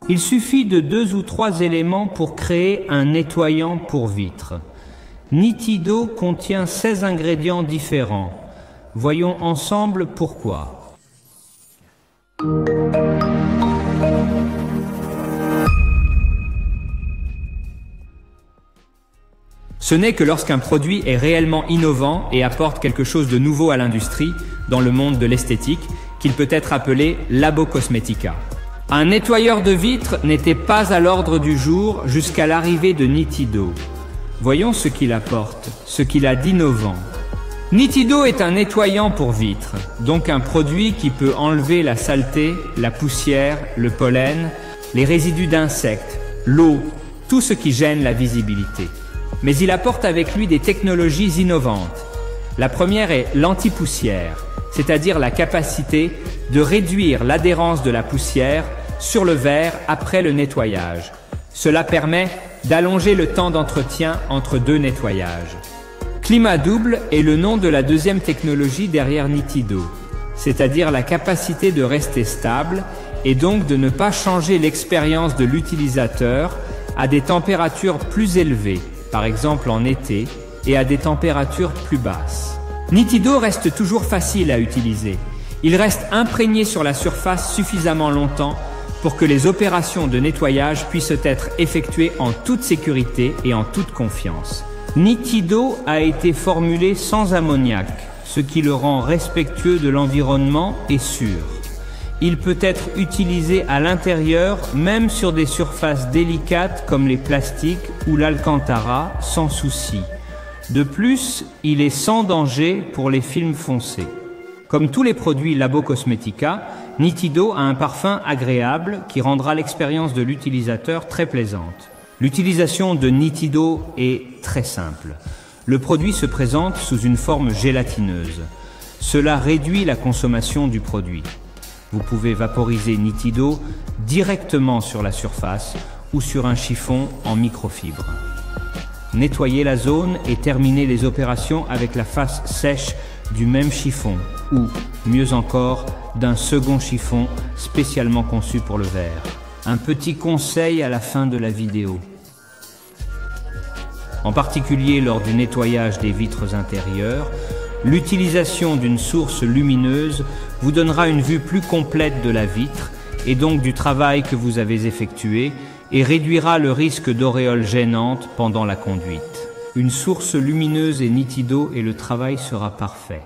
Il suffit de 2 ou 3 éléments pour créer un nettoyant pour vitres. Nitido contient 16 ingrédients différents. Voyons ensemble pourquoi. Ce n'est que lorsqu'un produit est réellement innovant et apporte quelque chose de nouveau à l'industrie, dans le monde de l'esthétique, qu'il peut être appelé Labo Cosmetica. Un nettoyeur de vitres n'était pas à l'ordre du jour jusqu'à l'arrivée de Nitido. Voyons ce qu'il apporte, ce qu'il a d'innovant. Nitido est un nettoyant pour vitres, donc un produit qui peut enlever la saleté, la poussière, le pollen, les résidus d'insectes, l'eau, tout ce qui gêne la visibilité. Mais il apporte avec lui des technologies innovantes. La première est l'anti-poussière, c'est-à-dire la capacité de réduire l'adhérence de la poussière sur le verre après le nettoyage. Cela permet d'allonger le temps d'entretien entre 2 nettoyages. Climat double est le nom de la deuxième technologie derrière Nitido, c'est-à-dire la capacité de rester stable et donc de ne pas changer l'expérience de l'utilisateur à des températures plus élevées, par exemple en été, et à des températures plus basses. Nitido reste toujours facile à utiliser. Il reste imprégné sur la surface suffisamment longtemps pour que les opérations de nettoyage puissent être effectuées en toute sécurité et en toute confiance. Nitido a été formulé sans ammoniac, ce qui le rend respectueux de l'environnement et sûr. Il peut être utilisé à l'intérieur, même sur des surfaces délicates comme les plastiques ou l'alcantara, sans souci. De plus, il est sans danger pour les films foncés. Comme tous les produits Labo Cosmetica, Nitido a un parfum agréable qui rendra l'expérience de l'utilisateur très plaisante. L'utilisation de Nitido est très simple. Le produit se présente sous une forme gélatineuse. Cela réduit la consommation du produit. Vous pouvez vaporiser Nitido directement sur la surface ou sur un chiffon en microfibre. Nettoyez la zone et terminez les opérations avec la face sèche du même chiffon ou, mieux encore, d'un second chiffon spécialement conçu pour le verre. Un petit conseil à la fin de la vidéo. En particulier lors du nettoyage des vitres intérieures, l'utilisation d'une source lumineuse vous donnera une vue plus complète de la vitre et donc du travail que vous avez effectué et réduira le risque d'auréoles gênantes pendant la conduite. Une source lumineuse et Nitido et le travail sera parfait.